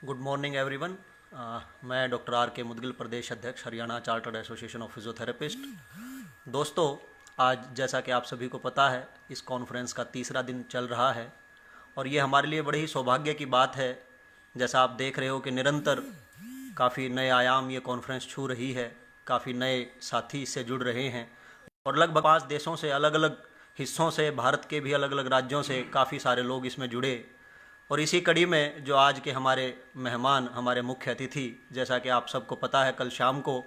Good morning everyone. मैं doctor R के मुदगिल, प्रदेश अध्यक्ष, Haryana chartered association of physiotherapist. दोस्तों, आज जैसा कि आप सभी को पता है, इस कॉन्फ्रेंस का तीसरा दिन चल रहा है और ये हमारे लिए बड़े ही सौभाग्य की बात है। जैसा आप देख रहे हो कि निरंतर काफ़ी नए आयाम ये कॉन्फ्रेंस छू रही है, काफ़ी नए साथी इससे जुड़ रहे हैं और लगभग 5 देशों से, अलग अलग हिस्सों से, भारत के भी अलग अलग राज्यों से काफ़ी सारे लोग इसमें जुड़े। और इसी कड़ी में जो आज के हमारे मेहमान, हमारे मुख्य अतिथि, जैसा कि आप सबको पता है, कल शाम को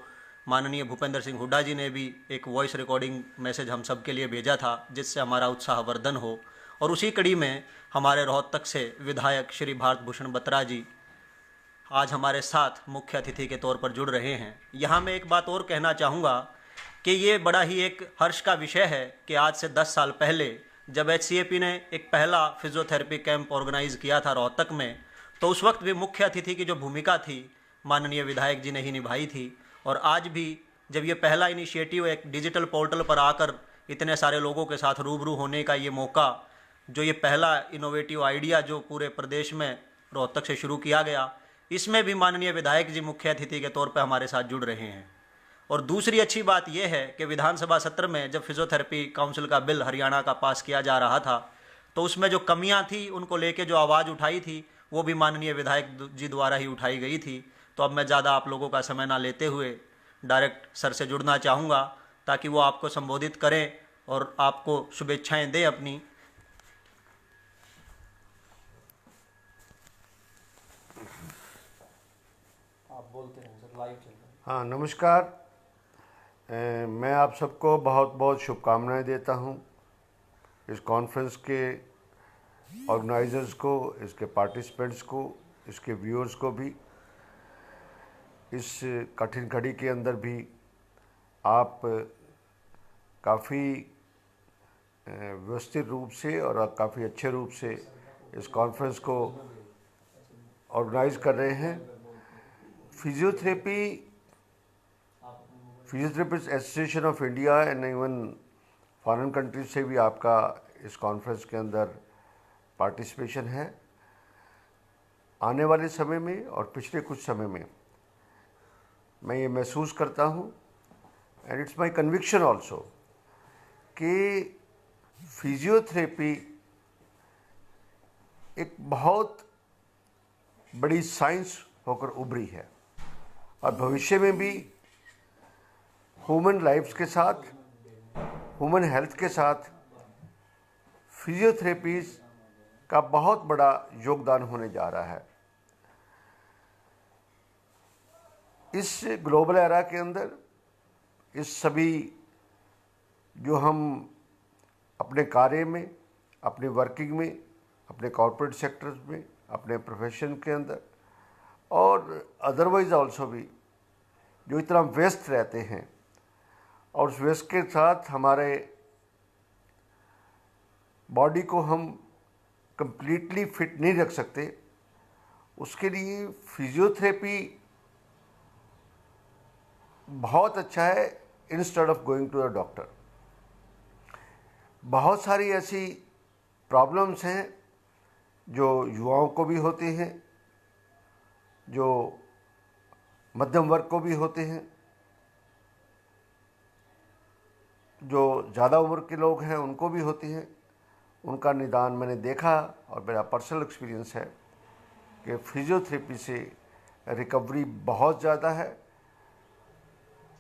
माननीय भूपेंद्र सिंह हुड्डा जी ने भी एक वॉइस रिकॉर्डिंग मैसेज हम सब के लिए भेजा था, जिससे हमारा उत्साहवर्धन हो। और उसी कड़ी में हमारे रोहतक से विधायक श्री भारत भूषण बत्रा जी आज हमारे साथ मुख्य अतिथि के तौर पर जुड़ रहे हैं। यहाँ मैं एक बात और कहना चाहूँगा कि ये बड़ा ही एक हर्ष का विषय है कि आज से 10 साल पहले जब HCAP ने एक पहला फिजियोथेरेपी कैंप ऑर्गेनाइज किया था रोहतक में, तो उस वक्त भी मुख्य अतिथि की जो भूमिका थी माननीय विधायक जी ने ही निभाई थी। और आज भी जब ये पहला इनिशिएटिव एक डिजिटल पोर्टल पर आकर इतने सारे लोगों के साथ रूबरू होने का ये मौका, जो ये पहला इनोवेटिव आइडिया जो पूरे प्रदेश में रोहतक से शुरू किया गया, इसमें भी माननीय विधायक जी मुख्य अतिथि के तौर पर हमारे साथ जुड़ रहे हैं। और दूसरी अच्छी बात यह है कि विधानसभा सत्र में जब फिजियोथेरेपी काउंसिल का बिल हरियाणा का पास किया जा रहा था, तो उसमें जो कमियां थी उनको लेके जो आवाज़ उठाई थी, वो भी माननीय विधायक जी द्वारा ही उठाई गई थी। तो अब मैं ज़्यादा आप लोगों का समय ना लेते हुए डायरेक्ट सर से जुड़ना चाहूँगा, ताकि वो आपको संबोधित करें और आपको शुभेच्छाएं दें अपनी। आप बोलते रहें सर, लाइव चल रहा है। हाँ, नमस्कार। मैं आप सबको बहुत बहुत शुभकामनाएं देता हूं। इस कॉन्फ्रेंस के ऑर्गेनाइजर्स को, इसके पार्टिसिपेंट्स को, इसके व्यूअर्स को भी। इस कठिन घड़ी के अंदर भी आप काफ़ी व्यवस्थित रूप से और काफ़ी अच्छे रूप से इस कॉन्फ्रेंस को ऑर्गेनाइज कर रहे हैं। Physiotherapist association of India and even foreign countries से भी आपका इस कॉन्फ्रेंस के अंदर पार्टिसिपेशन है। आने वाले समय में और पिछले कुछ समय में मैं ये महसूस करता हूँ, and it's my conviction also, कि फिजियोथेरेपी एक बहुत बड़ी साइंस होकर उभरी है और भविष्य में भी ह्यूमन लाइफ्स के साथ, ह्यूमन हेल्थ के साथ फिजियोथेरेपीज का बहुत बड़ा योगदान होने जा रहा है। इस ग्लोबल एरा के अंदर इस सभी जो हम अपने कार्य में, अपने वर्किंग में, अपने कॉर्पोरेट सेक्टर्स में, अपने प्रोफेशन के अंदर और अदरवाइज ऑल्सो भी जो इतना व्यस्त रहते हैं, और उस व्यस्त के साथ हमारे बॉडी को हम कंप्लीटली फिट नहीं रख सकते, उसके लिए फिजियोथेरेपी बहुत अच्छा है instead of going to the doctor. बहुत सारी ऐसी प्रॉब्लम्स हैं जो युवाओं को भी होती हैं, जो मध्यम वर्ग को भी होते हैं, जो ज़्यादा उम्र के लोग हैं उनको भी होती हैं। उनका निदान मैंने देखा और मेरा पर्सनल एक्सपीरियंस है कि फिजियोथेरेपी से रिकवरी बहुत ज़्यादा है।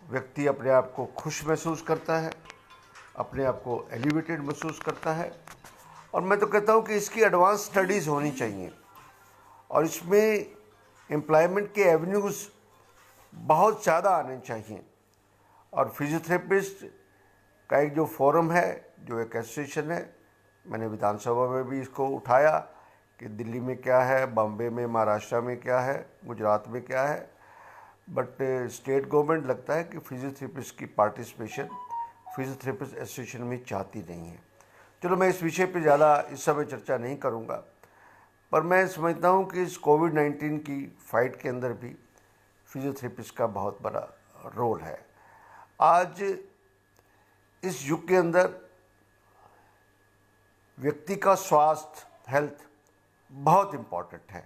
व्यक्ति अपने आप को खुश महसूस करता है, अपने आप को एलिवेटेड महसूस करता है। और मैं तो कहता हूँ कि इसकी एडवांस स्टडीज़ होनी चाहिए और इसमें एम्प्लॉयमेंट के एवेन्यूज़ बहुत ज़्यादा आने चाहिए। और फिजियोथेरेपिस्ट का एक जो फोरम है, जो एक एसोसिएशन है, मैंने विधानसभा में भी इसको उठाया कि दिल्ली में क्या है, बॉम्बे में, महाराष्ट्र में क्या है, गुजरात में क्या है, बट स्टेट गवर्नमेंट लगता है कि फिजियोथेरेपिस्ट की पार्टिसिपेशन फिजियोथेरेपिस्ट एसोसिएशन में चाहती नहीं है। चलो, मैं इस विषय पे ज़्यादा इस समय चर्चा नहीं करूँगा, पर मैं समझता हूँ कि इस कोविड-19 की फाइट के अंदर भी फिजियोथेरेपिस्ट का बहुत बड़ा रोल है। आज इस युग के अंदर व्यक्ति का स्वास्थ्य, हेल्थ बहुत इम्पॉर्टेंट है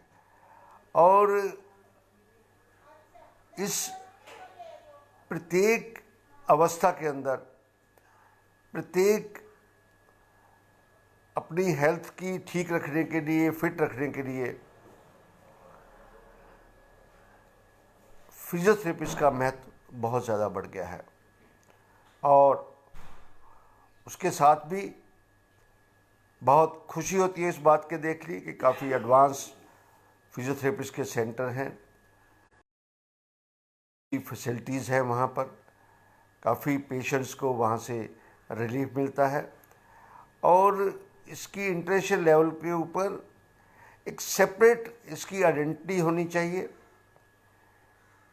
और इस प्रत्येक अवस्था के अंदर प्रत्येक अपनी हेल्थ की ठीक रखने के लिए, फिट रखने के लिए फिजियोथेरेपिस्ट का महत्व बहुत ज़्यादा बढ़ गया है। और उसके साथ भी बहुत खुशी होती है इस बात के देख ली कि काफ़ी एडवांस फिजियोथेरेपिस्ट के सेंटर हैं, फैसिलिटीज़ है वहाँ पर, काफ़ी पेशेंट्स को वहाँ से रिलीफ मिलता है। और इसकी इंटरनेशनल लेवल के ऊपर एक सेपरेट इसकी आइडेंटिटी होनी चाहिए।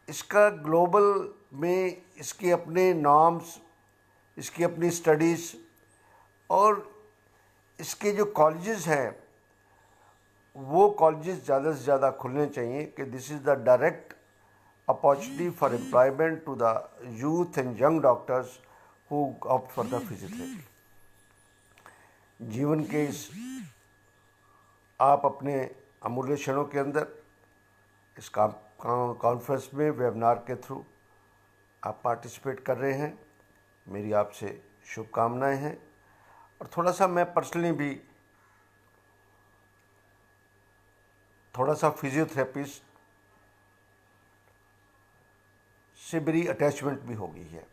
इसका ग्लोबल में इसके अपने नॉर्म्स, इसकी अपनी स्टडीज़ और इसके जो कॉलेजेस हैं वो कॉलेजेस ज़्यादा से ज़्यादा खुलने चाहिए कि this is the direct opportunity for employment to the youth and young doctors who opt for the physiotherapy. जीवन के इस आप अपने अमूल्य क्षणों के अंदर इस कॉन्फ्रेंस में वेबिनार के थ्रू आप पार्टिसिपेट कर रहे हैं, मेरी आपसे शुभकामनाएं हैं। और थोड़ा सा मैं पर्सनली भी थोड़ा सा फिजियोथेरेपिस्ट से मेरी अटैचमेंट भी हो गई है,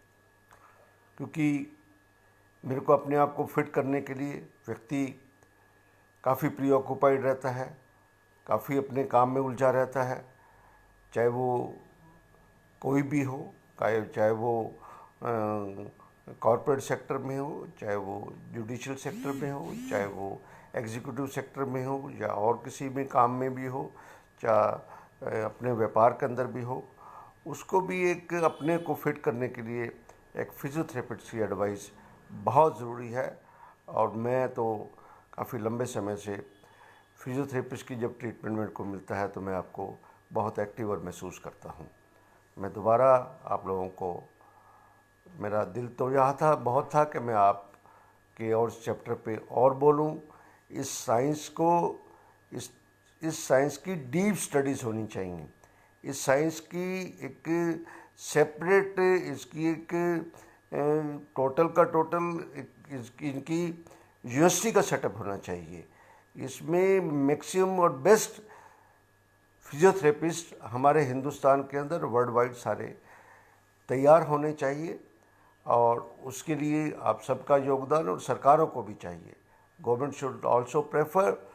क्योंकि मेरे को अपने आप को फिट करने के लिए व्यक्ति काफ़ी प्रीऑक्युपाइड रहता है, काफ़ी अपने काम में उलझा रहता है, चाहे वो कोई भी हो, चाहे वो कॉर्पोरेट सेक्टर में हो, चाहे वो जुडिशियल सेक्टर में हो, चाहे वो एग्जीक्यूटिव सेक्टर में हो, या और किसी भी काम में भी हो, चाहे अपने व्यापार के अंदर भी हो, उसको भी एक अपने को फिट करने के लिए एक फिजियोथेरेपिस्ट की एडवाइस बहुत ज़रूरी है। और मैं तो काफ़ी लंबे समय से फिजियोथेरेपिस्ट की जब ट्रीटमेंट मेरे को मिलता है तो मैं आपको बहुत एक्टिव और महसूस करता हूँ। मैं दोबारा आप लोगों को, मेरा दिल तो यह था बहुत था कि मैं आपके और इस चैप्टर पे और बोलूँ। इस साइंस को, इस साइंस की डीप स्टडीज़ होनी चाहिए। इस साइंस की एक सेपरेट, इसकी एक टोटल का टोटल इनकी यूनिवर्सिटी का सेटअप होना चाहिए। इसमें मैक्सिमम और बेस्ट फिजियोथेरेपिस्ट हमारे हिंदुस्तान के अंदर वर्ल्ड वाइड सारे तैयार होने चाहिए। और उसके लिए आप सबका योगदान और सरकारों को भी चाहिए। Government should also prefer,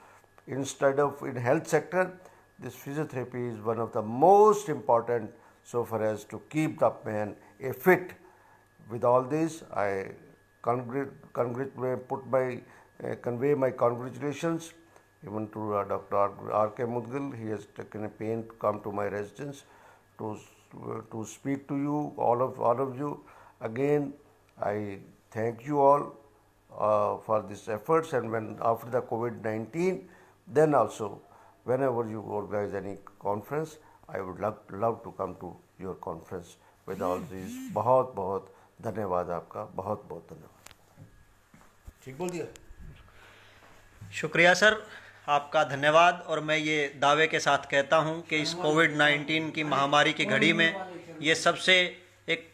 instead of in health sector, this physiotherapy is one of the most important so far as to keep the man a fit. With all this, I convey my congratulations even to Dr. R.K. Mudgal. He has taken a pain to come to my residence to speak to you, all of you. Again, I thank you all for these efforts. And when after the COVID-19, then also, whenever you organize any conference, I would love to come to your conference with all these. बहुत बहुत धन्यवाद आपका, बहुत बहुत धन्यवाद। ठीक बोल दिया? शुक्रिया सर, आपका धन्यवाद। और मैं ये दावे के साथ कहता हूँ कि इस कोविड-19 की महामारी की घड़ी में ये सबसे एक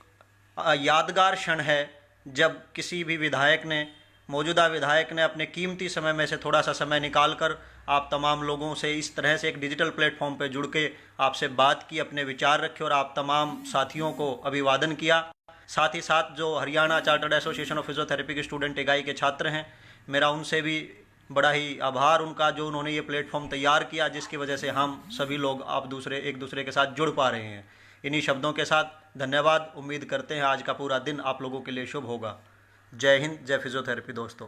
यादगार क्षण है जब किसी भी विधायक ने, मौजूदा विधायक ने अपने कीमती समय में से थोड़ा सा समय निकालकर आप तमाम लोगों से इस तरह से एक डिजिटल प्लेटफॉर्म पर जुड़ के आपसे बात की, अपने विचार रखे और आप तमाम साथियों को अभिवादन किया। साथ ही साथ जो Haryana chartered association of physiotherapy के स्टूडेंट इकाई के छात्र हैं, मेरा उनसे भी बड़ा ही आभार उनका, जो उन्होंने ये प्लेटफॉर्म तैयार किया जिसकी वजह से हम सभी लोग एक दूसरे के साथ जुड़ पा रहे हैं। इन्हीं शब्दों के साथ धन्यवाद। उम्मीद करते हैं आज का पूरा दिन आप लोगों के लिए शुभ होगा। जय हिंद, जय फिजियोथेरेपी दोस्तों।